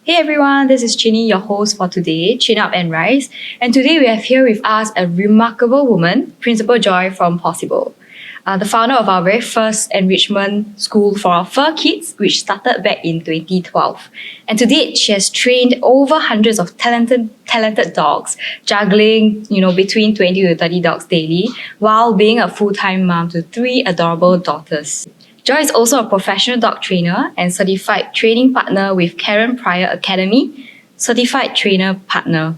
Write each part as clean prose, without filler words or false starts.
Hey everyone, this is Chinny, your host for today, Chin Up and Rise. And today we have here with us a remarkable woman, Principal Joy from Pawsible, the founder of our very first enrichment school for our furkids, which started back in 2012. And to date, she has trained over hundreds of talented dogs, juggling, between 20 to 30 dogs daily, while being a full-time mom to 3 adorable daughters. Joy is also a professional dog trainer and certified training partner with Karen Pryor Academy, certified trainer partner.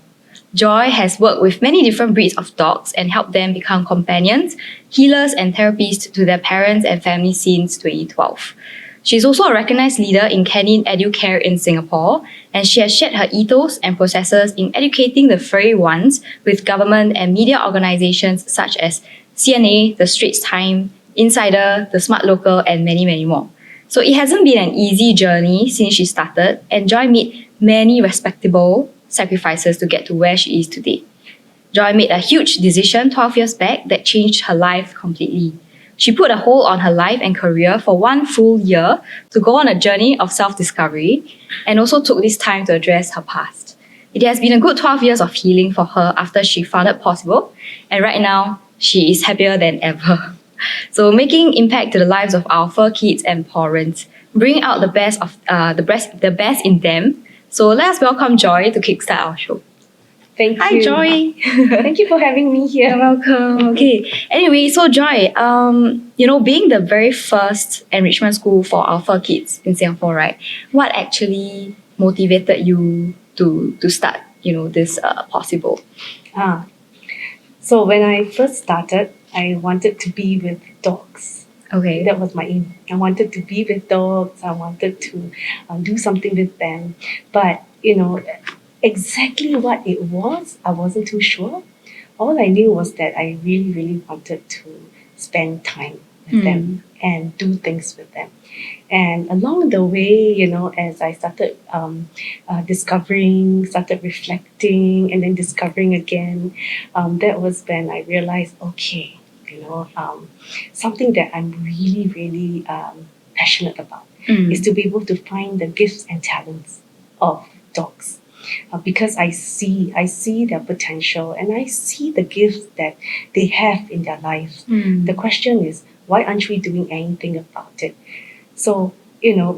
Joy has worked with many different breeds of dogs and helped them become companions, healers, and therapists to their parents and family since 2012. She's also a recognized leader in canine educare in Singapore, and she has shared her ethos and processes in educating the furry ones with government and media organizations such as CNA, The Straits Times, Insider, The Smart Local, and many, many more. So it hasn't been an easy journey since she started, and Joy made many respectable sacrifices to get to where she is today. Joy made a huge decision 12 years back that changed her life completely. She put a hold on her life and career for 1 full year to go on a journey of self-discovery, and also took this time to address her past. It has been a good 12 years of healing for her after she founded Pawsible, and right now, she is happier than ever. So making impact to the lives of our fur kids and parents, bringing out the best of the best in them. So let us welcome Joy to kickstart our show. Thank you. Hi, Joy. Thank you for having me here. You're welcome. Okay. Anyway, so Joy, being the very first enrichment school for our fur kids in Singapore, right? What actually motivated you to start, this Pawsible? So when I first started, I wanted to be with dogs. Okay. That was my aim. I wanted to be with dogs. I wanted to do something with them. But, exactly what it was, I wasn't too sure. All I knew was that I really, really wanted to spend time with them and do things with them. And along the way, as I started discovering, started reflecting, and then discovering again, that was when I realized, okay, something that I'm really, really passionate about is to be able to find the gifts and talents of dogs. Because I see their potential and I see the gifts that they have in their lives. The question is, why aren't we doing anything about it? So,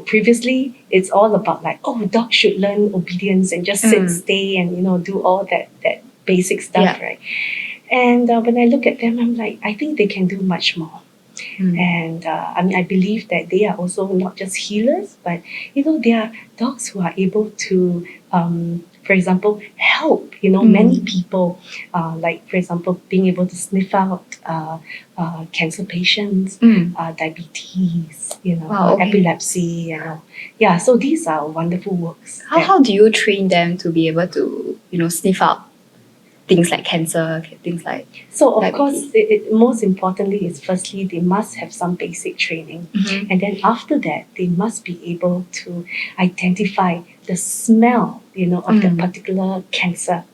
previously it's all about dogs should learn obedience and just sit, stay, and do all that basic stuff, right? And when I look at them, I'm like, I think they can do much more. And I believe that they are also not just healers, but they are dogs who are able to, for example, help many people. For example, being able to sniff out cancer patients, diabetes, Wow, okay. epilepsy, yeah. So these are wonderful works. How do you train them to be able to sniff out things like cancer, things like So of diabetes? course, most importantly is firstly they must have some basic training, and then after that they must be able to identify the smell, of the particular cancer.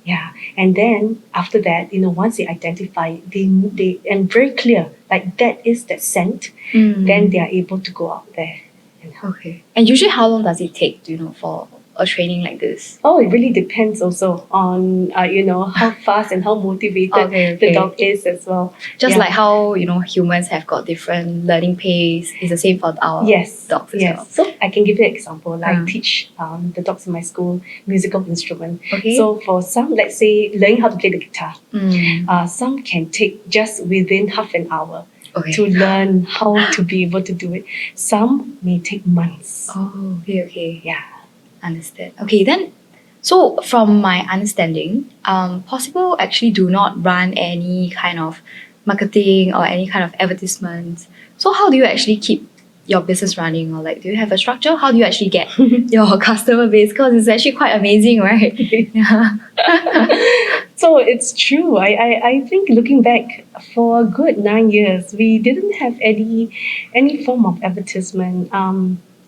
Yeah, and then after that, once they identify, they and very clear like that is that scent, then they are able to go out there. Okay. And usually how long does it take, for a training like this? Oh, it really depends also on how fast and how motivated Okay. the dog is as well. Just Yeah. like how, humans have got different learning pace, it's the same for our dogs as well. So I can give you an example. I teach the dogs in my school musical instrument. Okay. So for some, let's say learning how to play the guitar, some can take just within half an hour to learn how to be able to do it. Some may take months. Oh, okay. Yeah. Understand. Okay, then, so from my understanding, Pawsible actually do not run any kind of marketing or any kind of advertisements. So how do you actually keep your business running, or do you have a structure? How do you actually get your customer base? Because it's actually quite amazing, right? Yeah. So it's true. I think looking back for a good 9 years, we didn't have any form of advertisement.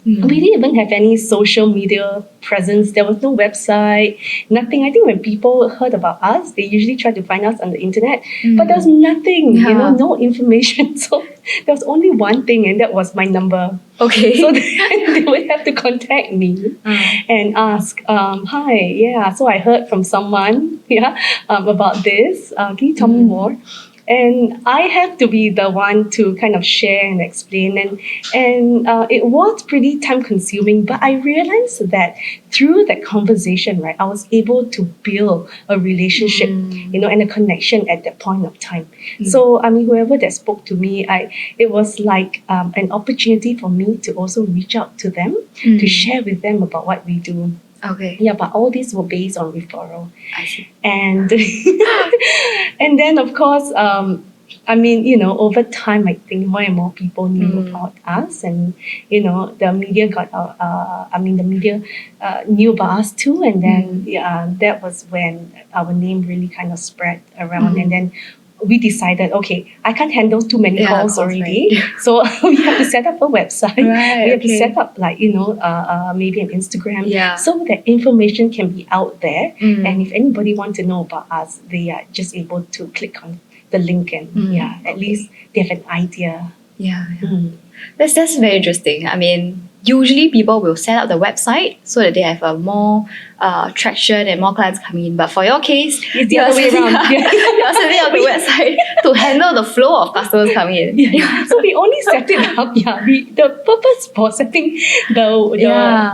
We didn't even have any social media presence. There was no website, nothing. I think when people heard about us, they usually tried to find us on the internet, but there was nothing, no information. So there was only one thing, and that was my number. Okay. So they would have to contact me and ask, hi, yeah, so I heard from someone, yeah, about this. Can you tell me more? And I have to be the one to kind of share and explain, and it was pretty time consuming. But I realized that through that conversation, right, I was able to build a relationship, and a connection at that point of time. So I mean, whoever that spoke to me, it was like an opportunity for me to also reach out to them to share with them about what we do. Okay. Yeah, but all these were based on referral. I see. And and then of course, I mean, over time, I think more and more people knew about us, and the media the media knew about us too, and then that was when our name really kind of spread around, and then we decided, okay, I can't handle too many calls already, right. so we have to set up a website. Right, we have to okay. set up maybe an Instagram, Yeah. so that information can be out there. And if anybody wants to know about us, they are just able to click on the link, and at least they have an idea. Yeah. That's very interesting. I mean, usually people will set up the website so that they have a more traction and more clients coming in. But for your case, It's the other way around. You're setting up the website to handle the flow of customers coming in. So we only set it up. The purpose for setting the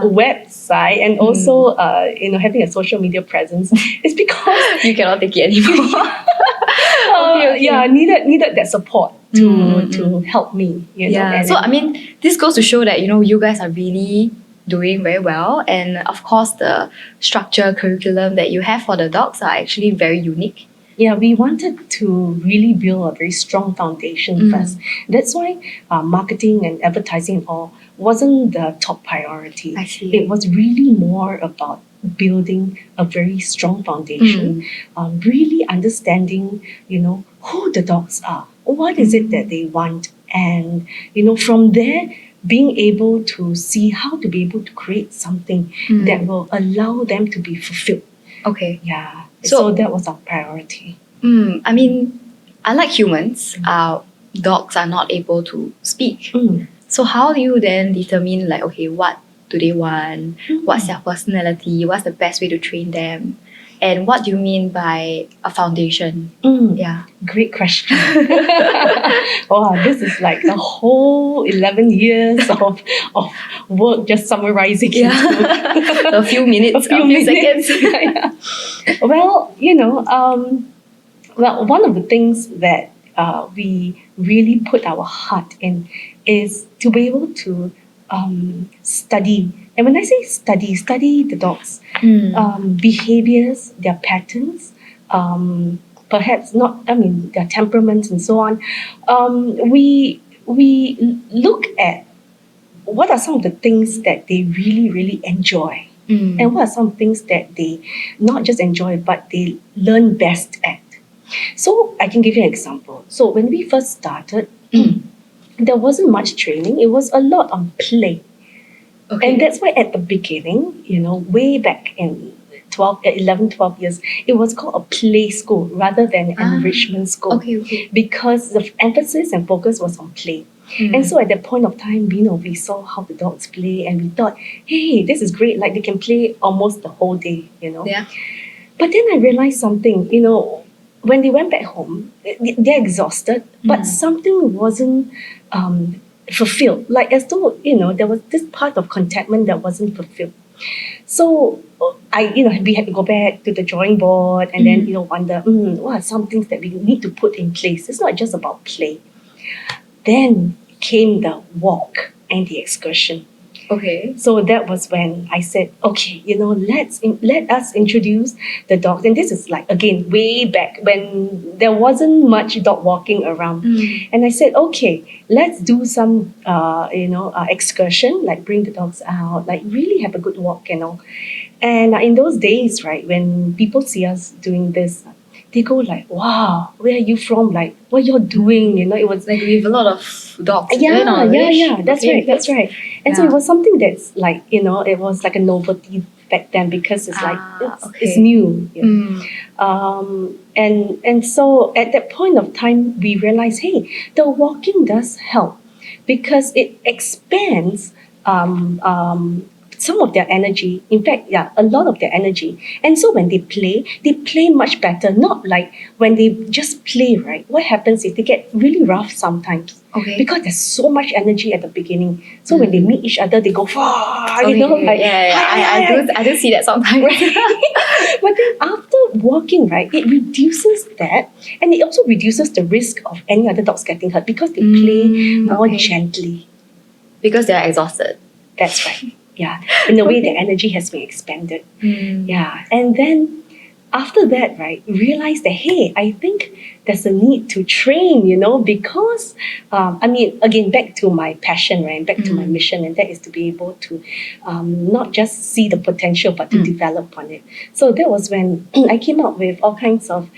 website and also having a social media presence is because You cannot take it anymore. needed that support to help me. So I mean, this goes to show that you guys are really doing very well, and of course the structure curriculum that you have for the dogs are actually very unique. Yeah, we wanted to really build a very strong foundation first. That's why marketing and advertising and all wasn't the top priority. I see. It was really more about building a very strong foundation, really understanding, who the dogs are, what is it that they want, and from there being able to see how to be able to create something that will allow them to be fulfilled. Okay. Yeah. So that was our priority. I mean, unlike humans, dogs are not able to speak. So how do you then determine what do they want? What's their personality? What's the best way to train them? And what do you mean by a foundation? Yeah. Great question. Wow, this is like a whole 11 years of work just summarizing into a few minutes, a few seconds. Well, one of the things that we really put our heart in is to be able to study. And when I say study the dogs, behaviors, their patterns, perhaps not, their temperaments and so on. We look at what are some of the things that they really, really enjoy. And what are some things that they not just enjoy, but they learn best at. So I can give you an example. So when we first started, there wasn't much training. It was a lot on play. Okay. And that's why at the beginning, way back in 11, 12 years, it was called a play school rather than enrichment school. Okay. Because the emphasis and focus was on play. And so at that point of time, we saw how the dogs play, and we thought, hey, this is great. Like, they can play almost the whole day, Yeah. But then I realized something, when they went back home, they're exhausted, but something wasn't fulfilled. Like, as though, there was this part of contentment that wasn't fulfilled. So we had to go back to the drawing board and then, wonder, what are some things that we need to put in place? It's not just about play. Then came the walk and the excursion. Okay. So that was when I said, okay, let us introduce the dogs. And this is like, again, way back when there wasn't much dog walking around. And I said, okay, let's do some, excursion, like bring the dogs out, like really have a good walk, And in those days, right, when people see us doing this, they go like, wow, where are you from? Like, what you're doing? It was like we have a lot of dogs. Yeah. That's right. And so it was something that's like, it was like a novelty back then because it's like it's new. And so at that point of time, we realized, hey, the walking does help because it expands some of their energy, in fact, yeah, a lot of their energy. And so when they play much better, not like when they just play, right? What happens is they get really rough sometimes. Okay. Because there's so much energy at the beginning. So when they meet each other, they go, "Wah," you know, like, I do see that sometimes. But then after walking, right, it reduces that, and it also reduces the risk of any other dogs getting hurt because they play more gently. Because they're exhausted. That's right. Yeah. In a way, the energy has been expanded. Yeah. And then after that, right, realize that, hey, I think there's a need to train, because, again, back to my passion, right, back to my mission, and that is to be able to not just see the potential, but to develop on it. So that was when I came up with all kinds of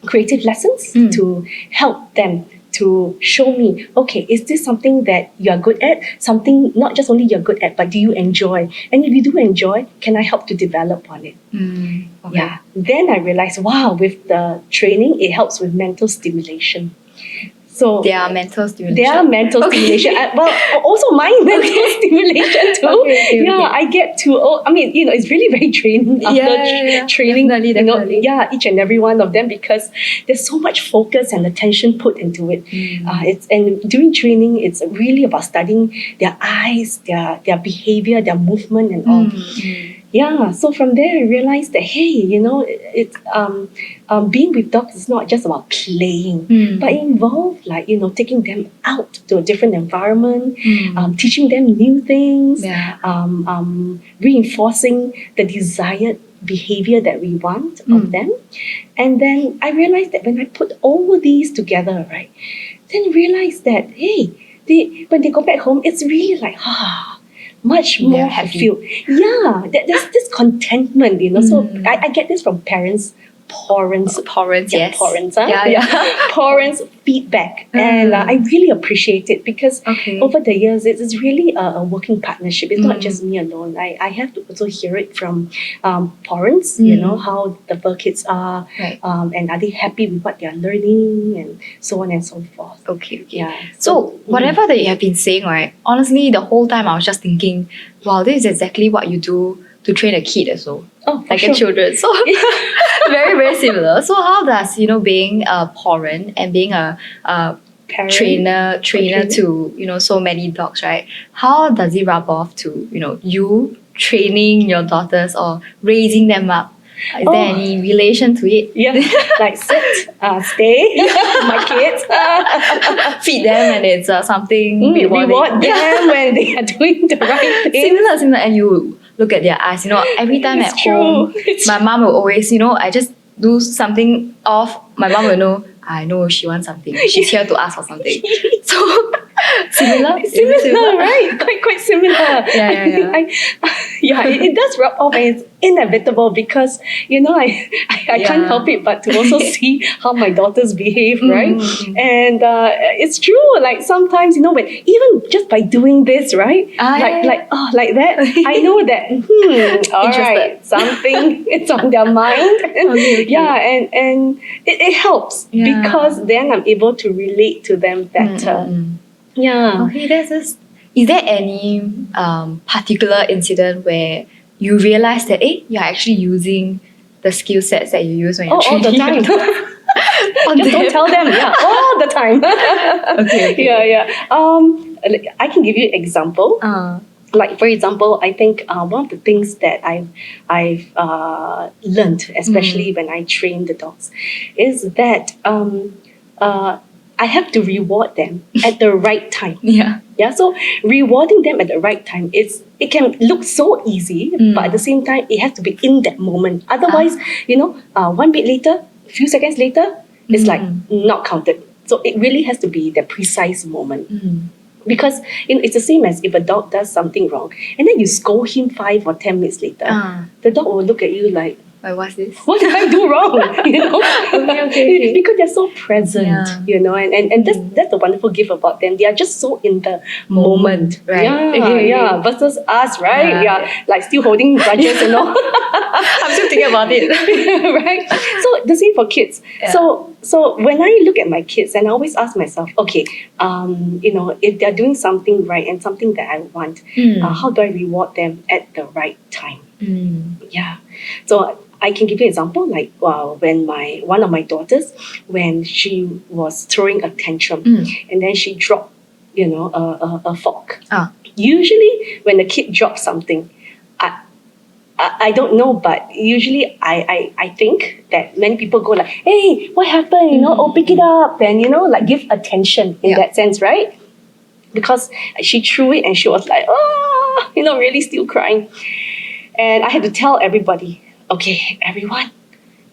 creative lessons to help them, to show me, okay, is this something that you're good at? Something not just only you're good at, but do you enjoy? And if you do enjoy, can I help to develop on it? Okay. Yeah. Then I realized, wow, with the training, it helps with mental stimulation. So their mental stimulation. Their mental stimulation. Also my mental stimulation too. Okay. I get to. It's really very draining after training. Definitely. Each and every one of them, because there's so much focus and attention put into it. And during training, it's really about studying their eyes, their behavior, their movement, and all. Yeah, so from there I realized that, hey, it's being with dogs is not just about playing, but it involves taking them out to a different environment, teaching them new things, reinforcing the desired behavior that we want of them. And then I realized that when I put all these together, right, then realized that, hey, when they go back home, it's really like, much more fulfilled. Yeah, there's this contentment, So I get this from parents. Parents, feedback, and I really appreciate it because over the years it's really a working partnership. It's not just me alone. I have to also hear it from parents, how the furkids are, and are they happy with what they are learning, and so on and so forth. Okay. Yeah. So whatever that you have been saying, right? Honestly, the whole time I was just thinking, wow, this is exactly what you do to train a kid as well. Like a children. So very, very similar. So how does, being a parent and being a trainer to, so many dogs, right? How does it rub off to, you training your daughters or raising them up? Is there any relation to it? Yeah, like sit, stay, my kids. Feed them and it's something rewarding. Reward them when they are doing the right thing. Similar, and you look at their eyes. Every time at home, my mom will always, I just do something off. My mom will know, I know she wants something. She's here to ask for something. So similar, right? Quite similar. It does rub off, and it's inevitable because I can't help it but to also see how my daughters behave, right? And it's true. Like sometimes, when even just by doing this, right? Like that, I know that all right, something it's on their mind. Yeah, and it helps because then I'm able to relate to them better. Yeah. Okay, is there any particular incident where you realize that you're actually using the skill sets that you use when you're training? All the time. Just don't tell them. Yeah, all the time. Okay. Yeah. I can give you an example. Like, for example, I think one of the things that I've learned, especially when I train the dogs, is that I have to reward them at the right time. Yeah. So rewarding them at the right time, it can look so easy, but at the same time, it has to be in that moment. Otherwise, 1 bit later, a few seconds later, it's like not counted. So it really has to be the precise moment. Because it's the same as if a dog does something wrong and then you scold him 5 or 10 minutes later, the dog will look at you like, What's this? What did I do wrong? Okay. Because they're so present, and that's the wonderful gift about them. They are just so in the moment. Right. Yeah. Versus us, right? Yeah. Like still holding grudges and all. I'm still thinking about it. Right? So the same for kids. Yeah. So when I look at my kids, and I always ask myself, okay, if they're doing something right and something that I want, how do I reward them at the right time? Yeah. So I can give you an example, like when one of my daughters, when she was throwing a tantrum, and then she dropped, a fork. Usually, when the kid drops something, I don't know, but usually I think that many people go like, hey, what happened? Oh, pick it up, and like give attention in that sense, right? Because she threw it and she was like, oh, really still crying. And I had to tell everybody, okay, everyone,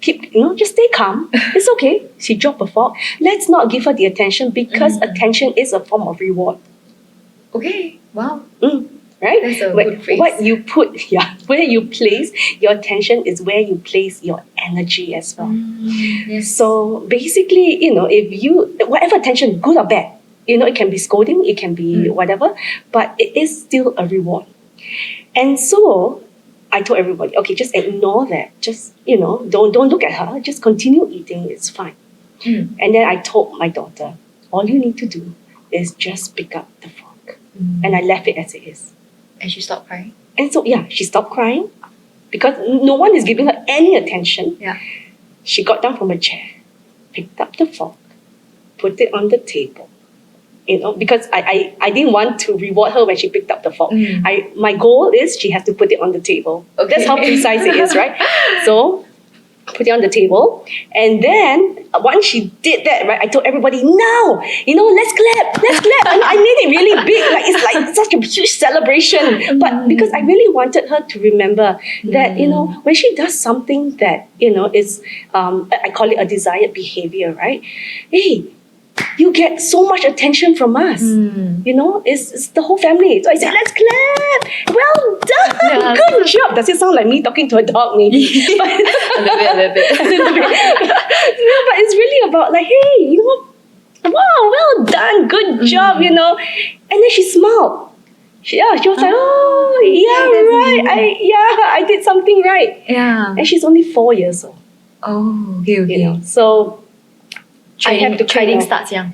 just stay calm. It's okay. She dropped a fork. Let's not give her the attention, because attention is a form of reward. Okay. Wow. Right? That's a good phrase. Where you place your attention is where you place your energy as well. Yes. So basically, if whatever attention, good or bad, it can be scolding, it can be whatever, but it is still a reward. And so I told everybody, okay, just ignore that. Just, don't look at her. Just continue eating. It's fine. And then I told my daughter, all you need to do is just pick up the fork. And I left it as it is. And she stopped crying? And so, she stopped crying because no one is giving her any attention. Yeah. She got down from a chair, picked up the fork, put it on the table. Because I didn't want to reward her when she picked up the fork. My goal is she has to put it on the table. Okay. That's how precise it is, right? So, put it on the table. And then, once she did that, right, I told everybody, now, let's clap. And I made it really big. Like, it's like such a huge celebration. But because I really wanted her to remember that, when she does something that, is, I call it a desired behavior, right? Hey, you get so much attention from us. It's the whole family. So I said, let's clap. Well done. Yeah, good job. Does it sound like me talking to a dog maybe? But, a little bit. But it's really about like, hey, wow, well done. Good job, And then she smiled. She was like, oh, yeah, right. I did something right. Yeah. And she's only 4 years old. Oh, okay. So Training starts young.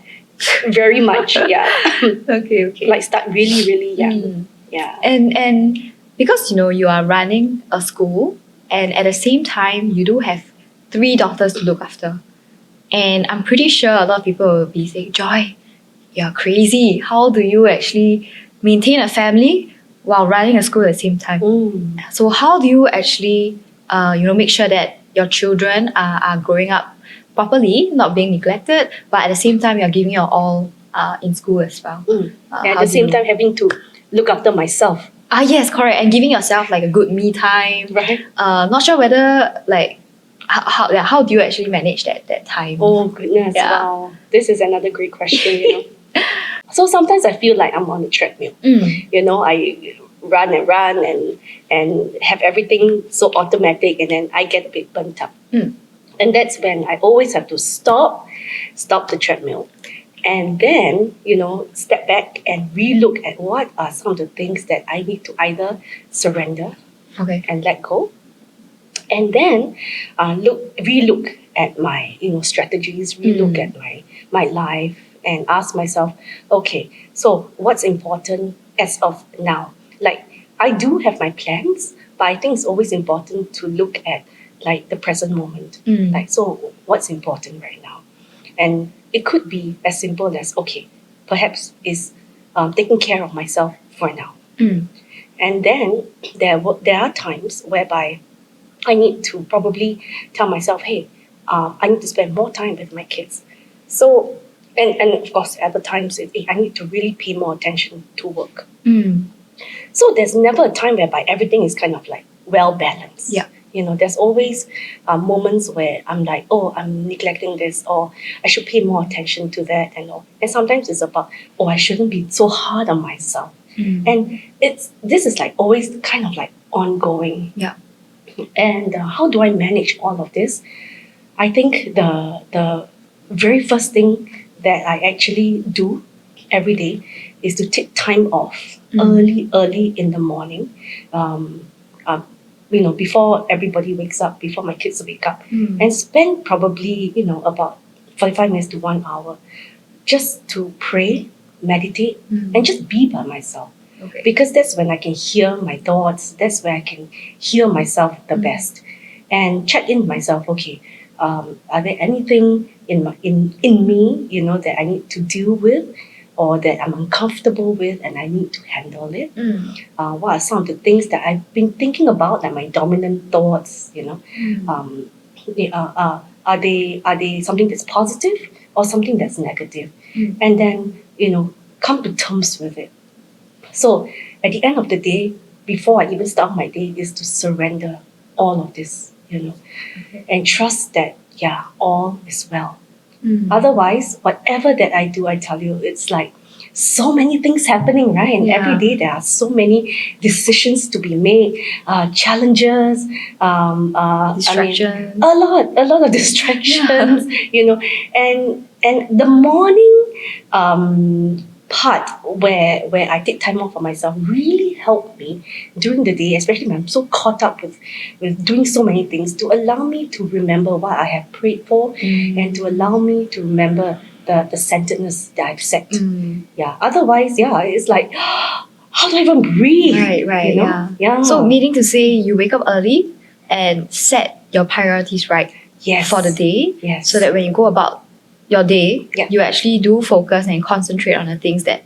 Very much, yeah. Okay. Like start really, really young. Yeah. And because you are running a school, and at the same time you do have 3 daughters to look after. And I'm pretty sure a lot of people will be saying, Joy, you're crazy. How do you actually maintain a family while running a school at the same time? So how do you actually make sure that your children are growing up properly, not being neglected, but at the same time you're giving your all in school as well? And at the same time having to look after myself. Yes, correct. And giving yourself like a good me time. Right. Not sure whether like how do you actually manage that time? Oh goodness, wow. This is another great question, So sometimes I feel like I'm on a treadmill. I run and have everything so automatic, and then I get a bit burnt up. And that's when I always have to stop the treadmill. And then, step back and relook at what are some of the things that I need to either surrender and let go. And then relook at my, strategies, relook at my life, and ask myself, okay, so what's important as of now? Like, I do have my plans, but I think it's always important to look at like the present moment. Like, so what's important right now? And it could be as simple as, okay, perhaps is taking care of myself for now. And then there are times whereby I need to probably tell myself, hey, I need to spend more time with my kids. So, and of course, at the times, I need to really pay more attention to work. So there's never a time whereby everything is kind of like well balanced. Yeah. There's always moments where I'm like, oh, I'm neglecting this, or I should pay more attention to that, and all. And sometimes it's about, oh, I shouldn't be so hard on myself. And this is like always kind of like ongoing. Yeah. And how do I manage all of this? I think the very first thing that I actually do every day is to take time off early in the morning. Um, uh, before everybody wakes up, before my kids wake up, and spend probably, about 45 minutes to 1 hour just to pray, meditate, and just be by myself. Okay. Because that's when I can hear my thoughts, that's where I can hear myself the best. And check in myself, okay, are there anything in me, that I need to deal with or that I'm uncomfortable with and I need to handle it? What are some of the things that I've been thinking about, like my dominant thoughts, are they something that's positive or something that's negative? And then, come to terms with it. So at the end of the day, before I even start my day, is to surrender all of this, and trust that, yeah, all is well. Otherwise, whatever that I do, I tell you, it's like so many things happening, right? And every day there are so many decisions to be made, challenges, Distractions. a lot of distractions, and the morning part where I take time off for myself really helped me during the day, especially when I'm so caught up with doing so many things, to allow me to remember what I have prayed for and to allow me to remember the centeredness that I've set. Yeah. Otherwise, it's like, how do I even breathe? Right, Yeah. So meaning to say you wake up early and set your priorities right for the day. Yes. So that when you go about your day, Yeah. you actually do focus and concentrate on the things that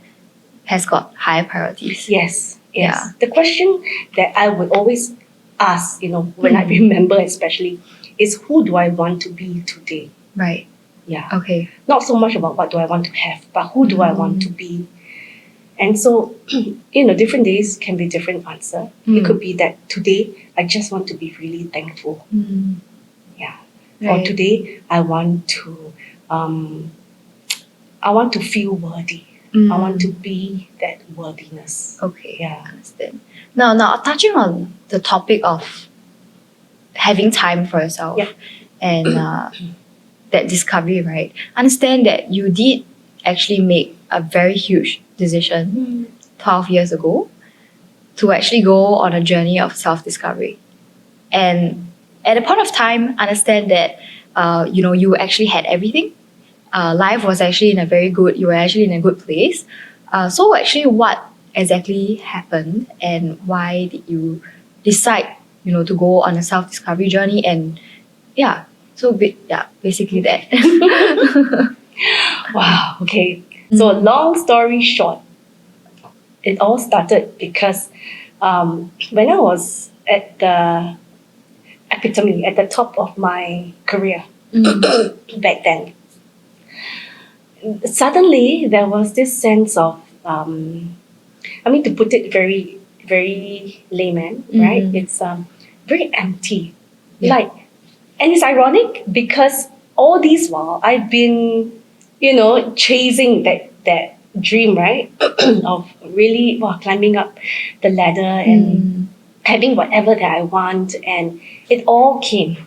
has got higher priorities. Yes. Yeah. The question that I would always ask, when I remember especially, is who do I want to be today? Right. Yeah. Okay. Not so much about what do I want to have, but who do I want to be? And so, different days can be different answer. It could be that today I just want to be really thankful. Yeah. Or Right. today I want to feel worthy. I want to be that worthiness. Okay. Yeah. Understand. Now touching on the topic of having time for yourself Yeah. and that discovery, right? Understand that you did actually make a very huge decision 12 years ago to actually go on a journey of self-discovery. And at a point of time, understand that you actually had everything. Life was actually you were actually in a good place. So actually what exactly happened and why did you decide, to go on a self-discovery journey? And basically that. Wow. Okay. So long story short, it all started because when I was at the epitome, at the top of my career back then, suddenly there was this sense of, to put it very, very layman, right? It's very empty. Yeah. And it's ironic because all this while I've been, chasing that dream, right? Of really climbing up the ladder and having whatever that I want, and it all came.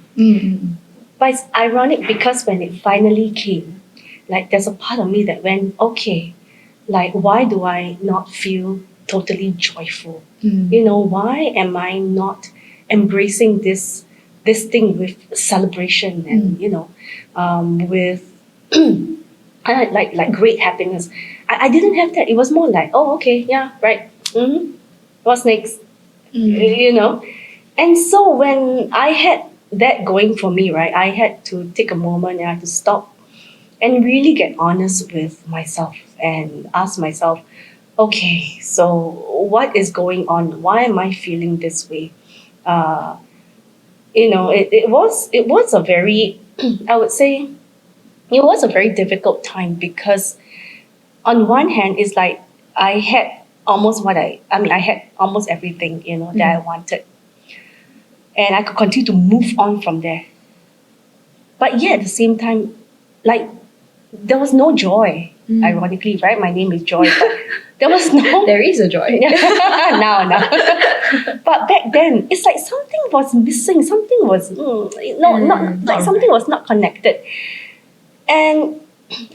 But it's ironic because when it finally came, there's a part of me that went, okay, why do I not feel totally joyful? Why am I not embracing this thing with celebration and with like great happiness? I didn't have that. It was more like, oh, okay, yeah, right. What's next? And so when I had that going for me, right, I had to take a moment and I had to stop and really get honest with myself and ask myself, okay, so what is going on? Why am I feeling this way? It was a very, I would say, it was a very difficult time because on one hand, it's like I had almost I had almost everything, that I wanted. And I could continue to move on from there. But yet at the same time, there was no joy, ironically, right? My name is Joy, but There was no. There is a joy. now. But back then, it's like something was missing. Something was something was not connected. And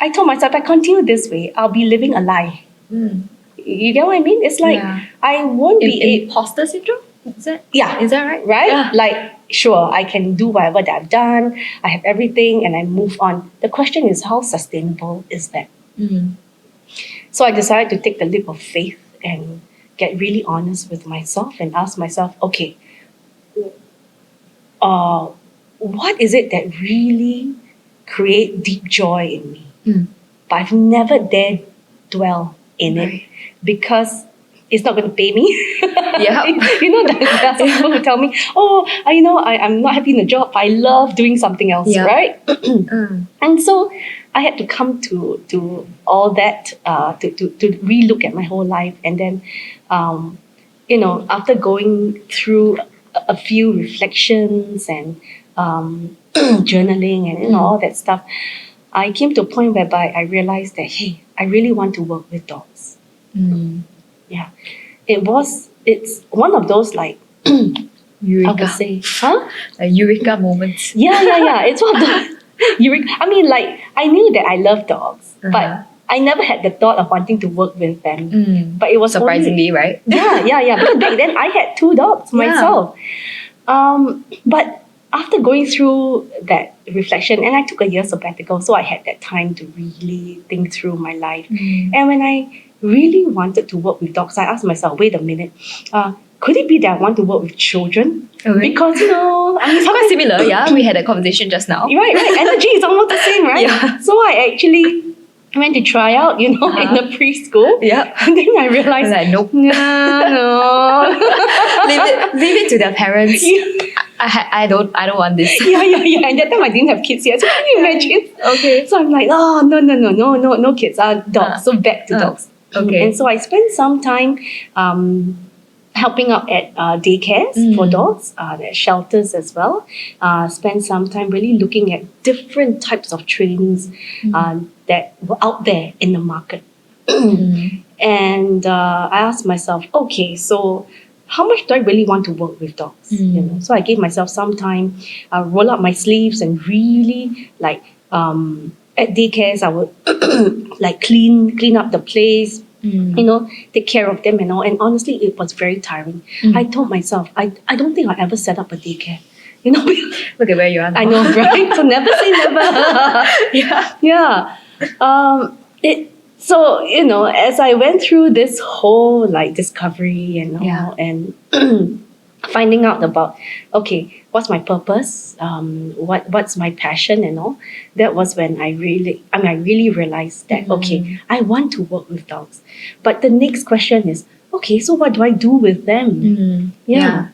I told myself, if I continue this way, I'll be living a lie. You get what I mean? It's like I won't be imposter syndrome. Is that Is that right? Right? Yeah. Like, sure, I can do whatever that I've done. I have everything, and I move on. The question is, how sustainable is that? So I decided to take the leap of faith and get really honest with myself and ask myself, okay, what is it that really create deep joy in me? But I've never dared dwell in it because it's not going to pay me. Yeah. There are some people who tell me, I'm not happy in the job. I love doing something else, right? And so I had to come to all that, to relook at my whole life. And then, after going through a few reflections and journaling and all that stuff, I came to a point whereby I realized that, hey, I really want to work with dogs. Yeah. It's one of those like, Eureka. I would say, Eureka moments. Yeah. It's one of those eureka. I mean, like, I knew that I love dogs, but I never had the thought of wanting to work with them. But it was surprisingly, right? Yeah. Because back then I had 2 dogs myself. But after going through that reflection, and I took a year sabbatical, so I had that time to really think through my life. And when I really wanted to work with dogs, I asked myself, wait a minute, could it be that I want to work with children? Because, quite similar, yeah. We had a conversation just now. Right. Energy is almost the same, right? Yeah. So I actually went to try out, in the preschool. Yeah. And then I realized, like, nope. No. leave it to their parents. I don't want this. Yeah. And that time I didn't have kids yet. So can you imagine? Okay. So I'm like, no kids, dogs. So back to dogs. Okay. And so I spent some time helping out at daycares for dogs, at shelters as well. Spent some time really looking at different types of trainings that were out there in the market. And I asked myself, okay, so how much do I really want to work with dogs? So I gave myself some time, roll up my sleeves and really at daycares, I would like clean up the place, take care of them and all. And honestly, it was very tiring. I told myself, I don't think I'll ever set up a daycare. Look at where you are now. I know, right? So never say never. Yeah. So, as I went through this whole discovery and all, and finding out about, okay, what's my purpose? What's my passion and all? That was when I really realized that, okay, I want to work with dogs. But the next question is, okay, so what do I do with them?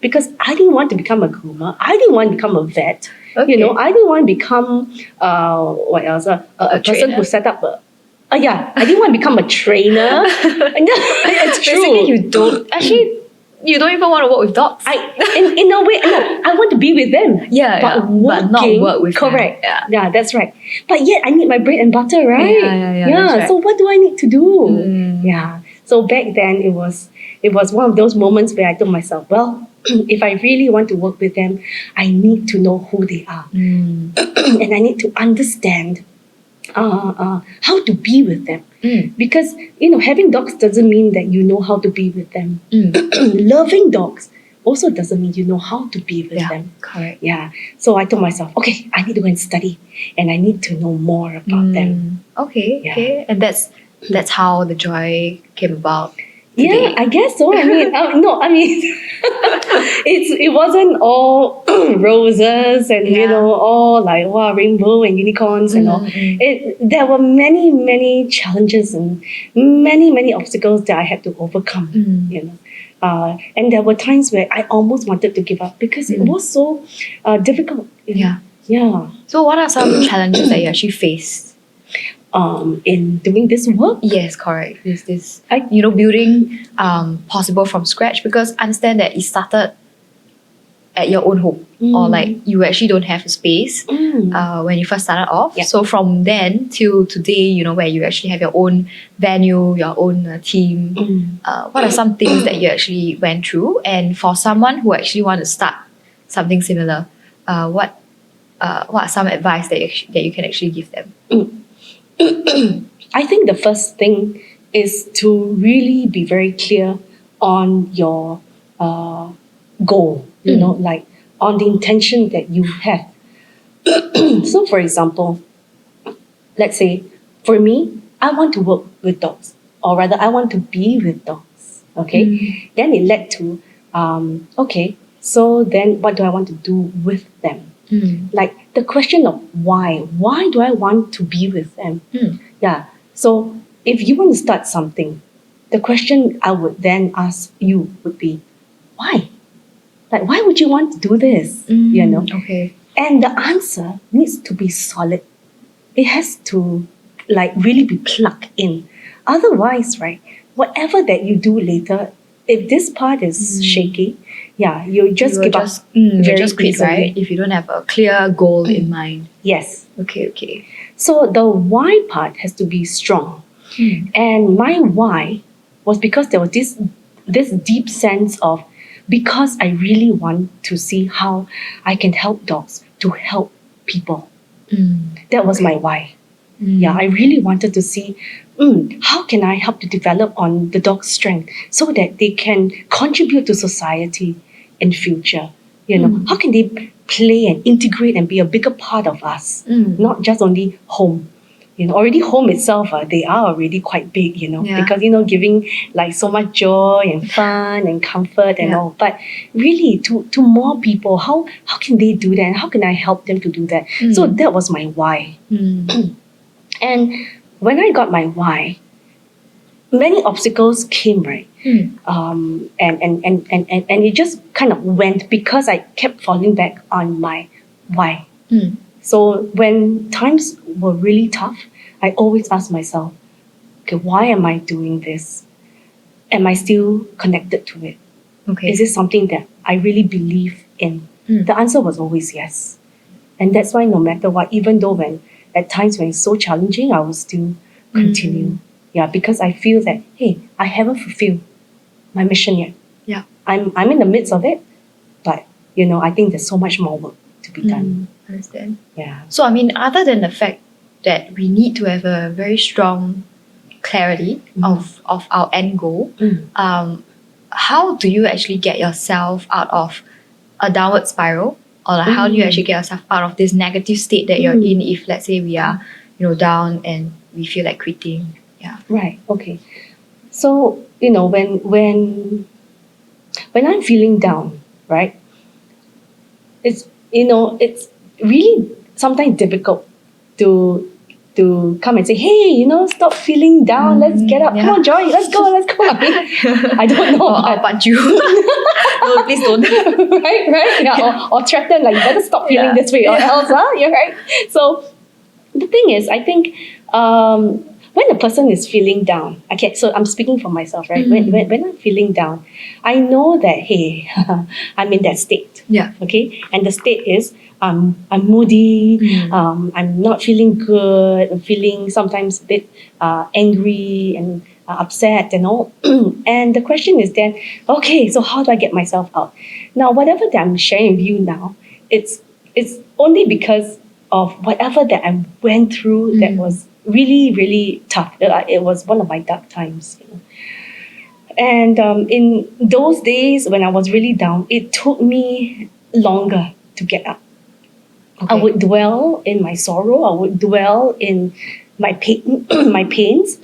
Because I didn't want to become a groomer. I didn't want to become a vet. Okay. I didn't want to become, what else? A person who set up I didn't want to become a trainer. It's true. Basically, you don't even want to work with dogs. In a way, no, I want to be with them. But not work with them. Correct. Yeah, that's right. But yet, I need my bread and butter, right? Yeah. Right. So what do I need to do? Yeah. So back then, it was one of those moments where I told myself, well, if I really want to work with them, I need to know who they are, and I need to understand how to be with them. Because having dogs doesn't mean that you know how to be with them. Loving dogs also doesn't mean you know how to be with them. Correct. Yeah. So I told myself, okay, I need to go and study, and I need to know more about them. Okay. And that's how the joy came about. Today. Yeah, I guess so. It wasn't all roses and all rainbow and unicorns and all. There were many challenges and many obstacles that I had to overcome. And there were times where I almost wanted to give up because it was so difficult. Yeah. So what are some challenges that you actually faced? In doing this work? Yes, correct. This building Pawsible from scratch, because I understand that it started at your own home, or like you actually don't have a space when you first started off. Yeah. So from then till today, you know, where you actually have your own venue, your own team, what are some things that you actually went through? And for someone who actually want to start something similar, what are some advice that you can actually give them? I think the first thing is to really be very clear on your goal, you know, like on the intention that you have. So, for example, let's say for me, I want to work with dogs, or rather, I want to be with dogs. Okay, then it led to, okay, so then what do I want to do with them? Like the question of why do I want to be with them? Yeah, so if you want to start something, the question I would then ask you would be, why? Like, why would you want to do this? You know? Okay. And the answer needs to be solid. It has to like really be plugged in. Otherwise, right, whatever that you do later, if this part is shaky, yeah, you just You will give just, up. you very just quit, easily. right? If you don't have a clear goal in mind. Yes. Okay. So the why part has to be strong. And my why was because there was this deep sense of, because I really want to see how I can help dogs to help people. That was my why. Yeah, I really wanted to see how can I help to develop on the dog's strength so that they can contribute to society in future. You know, how can they play and integrate and be a bigger part of us, not just only home. You know, already home itself, they are already quite big, you know, Yeah. because, you know, giving like so much joy and fun and comfort and all. But really, to more people, how can they do that? And how can I help them to do that? So that was my why. And when I got my why, many obstacles came, right? And it just kind of went because I kept falling back on my why. So when times were really tough, I always ask myself, okay, why am I doing this? Am I still connected to it? Okay. Is it something that I really believe in? The answer was always yes. And that's why no matter what, even though at times when it's so challenging, I will still continue. Yeah, because I feel that, hey, I haven't fulfilled my mission yet. Yeah. I'm in the midst of it, but you know, I think there's so much more work to be done. Understand. Yeah. So, I mean, other than the fact that we need to have a very strong clarity of our end goal, how do you actually get yourself out of a downward spiral? Or like, how do you actually get yourself out of this negative state that you're in if, let's say, we are, you know, down and we feel like quitting? Yeah. Right. Okay. So, you know, when I'm feeling down, right? It's really sometimes difficult to come and say, hey, you know, stop feeling down. Let's get up. Yeah. Come on, Joy. Let's go. I don't know. I'll punch you. No, please don't. right. Yeah. Or threaten, like, you better stop feeling this way or else, you're right. So the thing is, I think when a person is feeling down, okay, so I'm speaking for myself, right? When I'm feeling down, I know that, hey, I'm in that state. Yeah. Okay. And the state is I'm moody, I'm not feeling good, I'm feeling sometimes a bit angry and upset and all. And the question is then, okay, so how do I get myself out? Now, whatever that I'm sharing with you now, it's only because of whatever that I went through that was really, really tough. It was one of my dark times. You know? And in those days when I was really down, it took me longer to get up. Okay. I would dwell in my sorrow. I would dwell in my pain, my pains.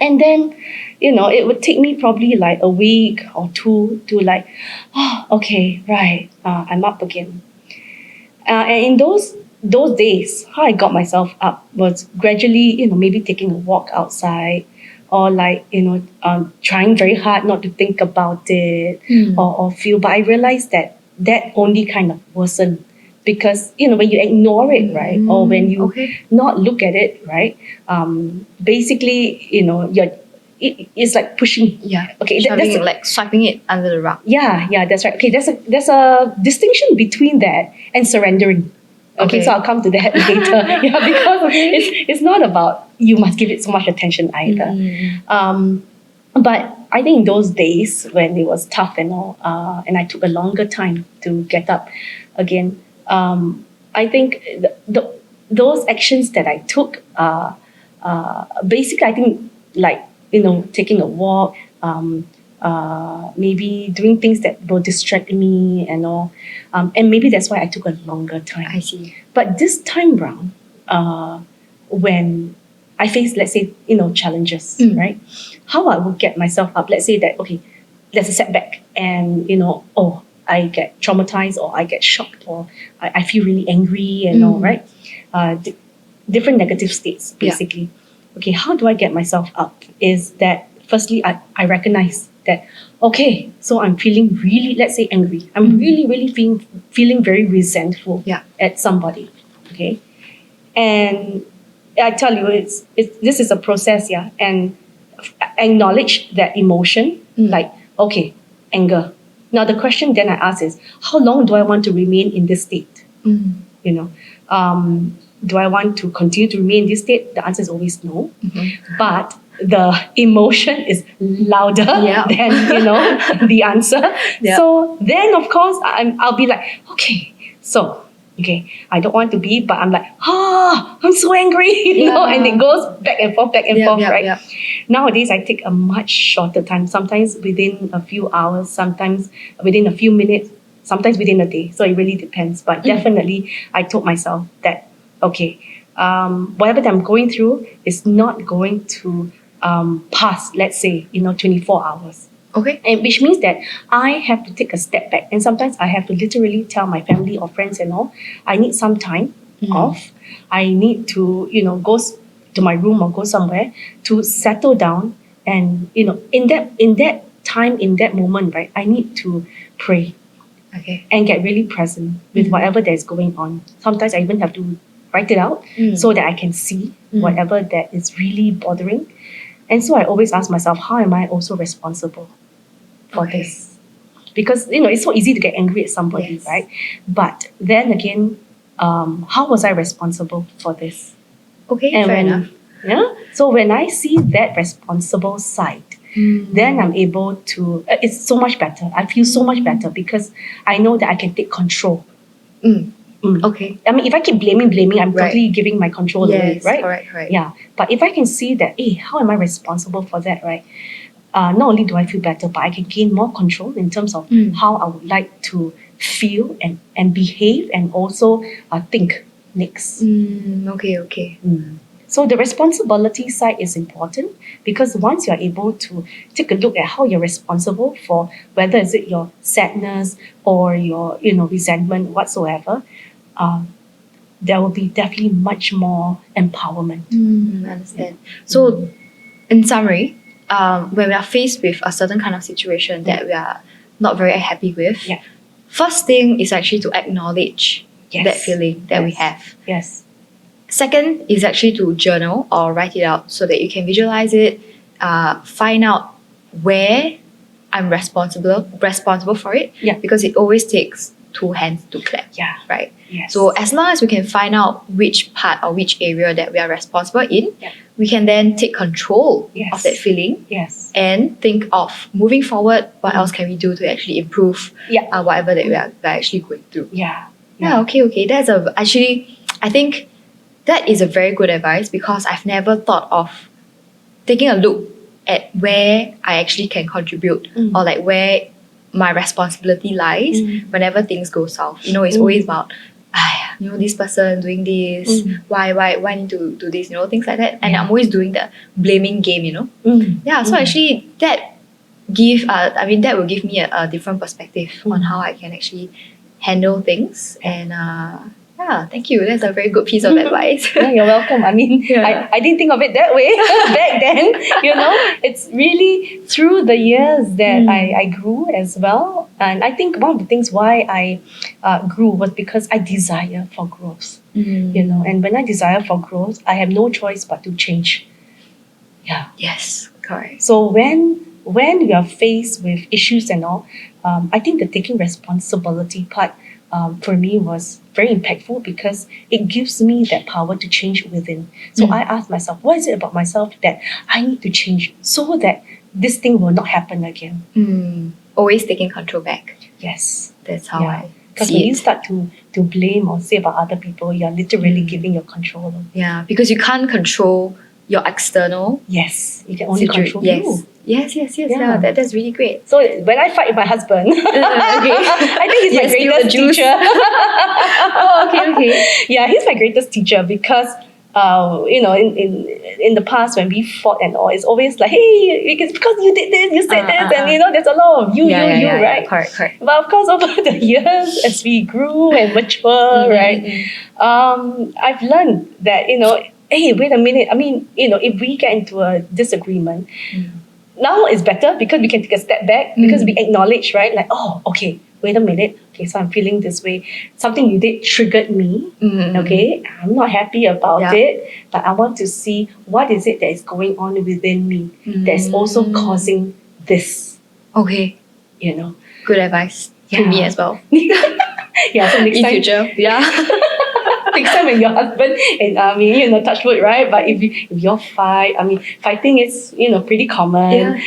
And then, you know, it would take me probably like a week or two to like, oh, okay, right, I'm up again. And in those days, how I got myself up was gradually, you know, maybe taking a walk outside, or like, you know, trying very hard not to think about it or feel. But I realized that only kind of worsened, because, you know, when you ignore it, right, or when you not look at it, right, basically, you know, it's like pushing. Yeah. Okay, Shoving it, like swiping it under the rug. yeah, that's right. Okay, there's a distinction between that and surrendering. Okay, Okay. so I'll come to that later. Yeah, because it's not about you must give it so much attention either. But I think in those days when it was tough and all, and I took a longer time to get up again, I think those actions that I took, basically, I think like taking a walk, maybe doing things that will distract me and all, and maybe that's why I took a longer time. I see. But this time round, when I face, let's say, challenges, right? How I will get myself up. Let's say that, okay, there's a setback and, I get traumatized or I get shocked or I feel really angry and all, right? Different negative states, basically. Okay, how do I get myself up? Is that, firstly, I recognize that, okay, so I'm feeling really, let's say, angry. I'm really feeling very resentful at somebody, okay? And I tell you, this is a process, and acknowledge that emotion, like, okay, anger. Now the question then I ask is, how long do I want to remain in this state? Do I want to continue to remain in this state? The answer is always no. But the emotion is louder than the answer. So then, of course, I'll be like, okay, so. Okay, I don't want to be, but I'm like, I'm so angry, and it goes back and forth, right? Nowadays, I take a much shorter time, sometimes within a few hours, sometimes within a few minutes, sometimes within a day. So it really depends. But definitely, I told myself that, okay, whatever that I'm going through is not going to pass, let's say, 24 hours. Okay. And which means that I have to take a step back. And sometimes I have to literally tell my family or friends and all, I need some time off. I need to, go to my room or go somewhere to settle down. And, in that time, in that moment, right, I need to pray. Okay. And get really present with whatever that is going on. Sometimes I even have to write it out so that I can see whatever that is really bothering. And so I always ask myself, how am I also responsible for this? Because, it's so easy to get angry at somebody, right? But then again, how was I responsible for this? Okay, fair enough. Yeah. So when I see that responsible side, then I'm able to, it's so much better. I feel so much better because I know that I can take control. Okay. I mean, if I keep blaming, I'm totally giving my control away, right? Correct. Yeah. But if I can see that, hey, how am I responsible for that, right? Not only do I feel better, but I can gain more control in terms of how I would like to feel and behave and also think next. Okay. So the responsibility side is important because once you're able to take a look at how you're responsible for whether is it your sadness or your resentment whatsoever, there will be definitely much more empowerment. I understand. So, in summary, when we are faced with a certain kind of situation that we are not very happy with, first thing is actually to acknowledge that feeling that we have. Yes. Second is actually to journal or write it out so that you can visualize it, find out where I'm responsible for it. Because it always takes two hands to clap. Right? Yes. So as long as we can find out which part or which area that we are responsible in, we can then take control of that feeling and think of moving forward, what else can we do to actually improve whatever that we are actually going through. Okay. That's I think that is a very good advice because I've never thought of taking a look at where I actually can contribute or like where my responsibility lies whenever things go south. It's always about, this person doing this, why need to do this, things like that. And I'm always doing the blaming game, So actually that will give me a different perspective on how I can actually handle things. And thank you. That's a very good piece of advice. You're welcome. I mean, I didn't think of it that way back then. It's really through the years that I grew as well. And I think one of the things why I grew was because I desire for growth. And when I desire for growth, I have no choice but to change. Yes. Correct. So when we are faced with issues and all, I think the taking responsibility part for me was very impactful because it gives me that power to change within. So I asked myself, what is it about myself that I need to change so that this thing will not happen again? Always taking control back. Yes. That's how I Because see when it. you start to blame or say about other people, you're literally giving your control away. Yeah, because you can't control your external Yes, you can only control yes. you. Yes. Yeah. That's really great. So when I fight with my husband, I think he's my Yes, still greatest the juice. teacher. Okay. Yeah, he's my greatest teacher because in the past when we fought and all, it's always like, hey, it's because you did this, you said this, and there's a lot of you, right? Correct. But of course, over the years, as we grew and mature, right, I've learned that hey, wait a minute. I mean, if we get into a disagreement, now it's better because we can take a step back because we acknowledge, right? Like, oh, okay, wait a minute. Okay, so I'm feeling this way. Something you did triggered me. Okay, I'm not happy about it, but I want to see what is it that is going on within me that's also causing this. Okay. Good advice to me as well. Yeah, so next In time, future. Yeah. next time when your husband and touch wood, right? But if you fight, fighting is pretty common.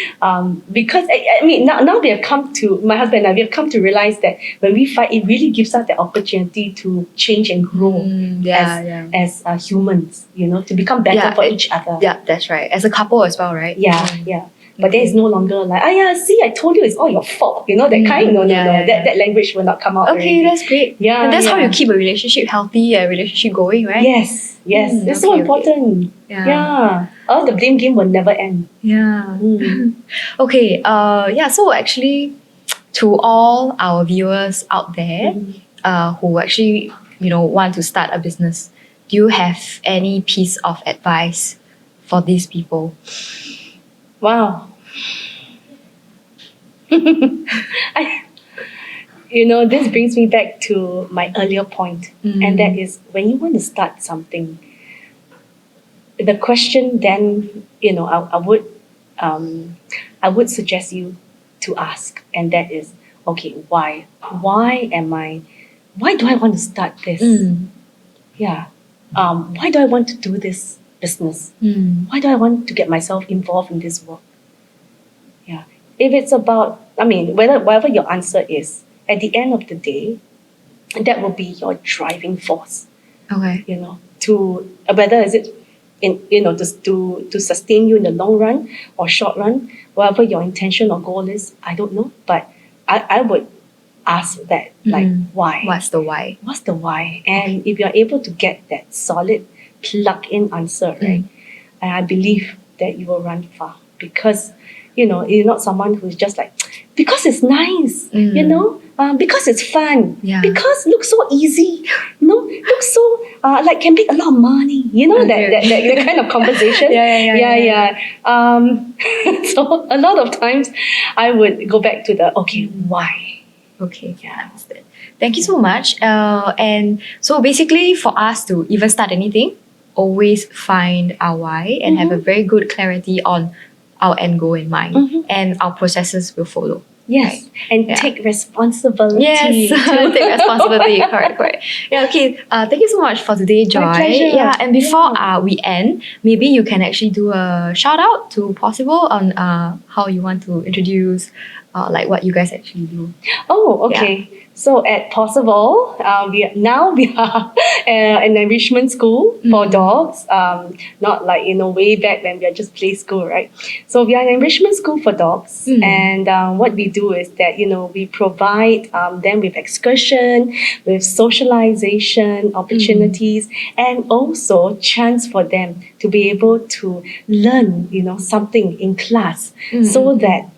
Because now we have come to my husband and I, we have come to realize that when we fight, it really gives us the opportunity to change and grow as humans. To become better for each other. Yeah, that's right. As a couple as well, right? Yeah. But then it's no longer like, see, I told you it's all your fault. That kind. No. That language will not come out. Okay, already. that's great. Yeah, and that's how you keep a relationship healthy, a relationship going, right? Yes. That's so important. Yeah. All the blame game will never end. Yeah. Okay. So actually, to all our viewers out there, who actually want to start a business, do you have any piece of advice for these people? Wow. This brings me back to my earlier point, and that is when you want to start something, the question then, I would suggest you to ask, and that is, okay, why? Why do I want to start this? Yeah. Why do I want to do this business? Why do I want to get myself involved in this work? Yeah. If it's about, whatever your answer is, at the end of the day, that will be your driving force. Okay. To whether is it to sustain you in the long run or short run, whatever your intention or goal is, I don't know. But I would ask that, like, why? What's the why? What's the why? And if you're able to get that solid plug-in answer, right, I believe that you will run far because you're not someone who's just like, because it's nice, because it's fun, because it looks so easy, looks so like can make a lot of money, that kind of conversation. So a lot of times I would go back to the why. Okay, understood. Thank you so much. And so basically for us to even start anything, always find our why and have a very good clarity on our end goal in mind, and our processes will follow. Yes, right? and take responsibility. Yes, take responsibility. Correct. Yeah. Okay. Thank you so much for today, Joy. My pleasure. Yeah. And before we end, maybe you can actually do a shout out to Pawsible on how you want to introduce, like what you guys actually do. Oh, okay. Yeah. So at Pawsible, we are an enrichment school for dogs. Not like way back when we are just play school, right? So we are an enrichment school for dogs, and what we do is that we provide them with excursion, with socialization opportunities, and also chance for them to be able to learn something in class, so that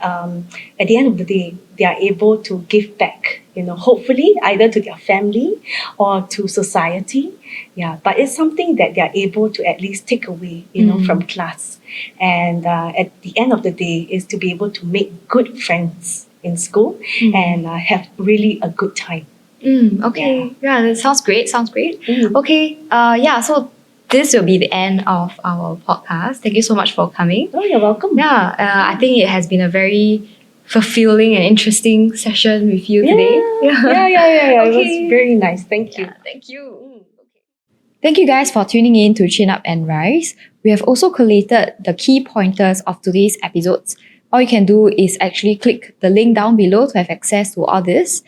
at the end of the day they are able to give back. Hopefully either to their family or to society. Yeah, but it's something that they are able to at least take away, from class. And at the end of the day is to be able to make good friends in school and have really a good time. Okay. Yeah, that sounds great. Okay. So this will be the end of our podcast. Thank you so much for coming. Oh, you're welcome. Yeah, I think it has been a very fulfilling and interesting session with you today. Yeah. It Okay. was very nice. Thank you. Yeah, thank you. Thank you guys for tuning in to Chin Up and Rise. We have also collated the key pointers of today's episodes. All you can do is actually click the link down below to have access to all this.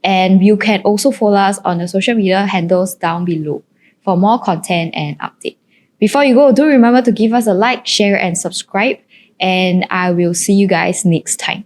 And you can also follow us on the social media handles down below for more content and update. Before you go, do remember to give us a like, share, and subscribe. And I will see you guys next time.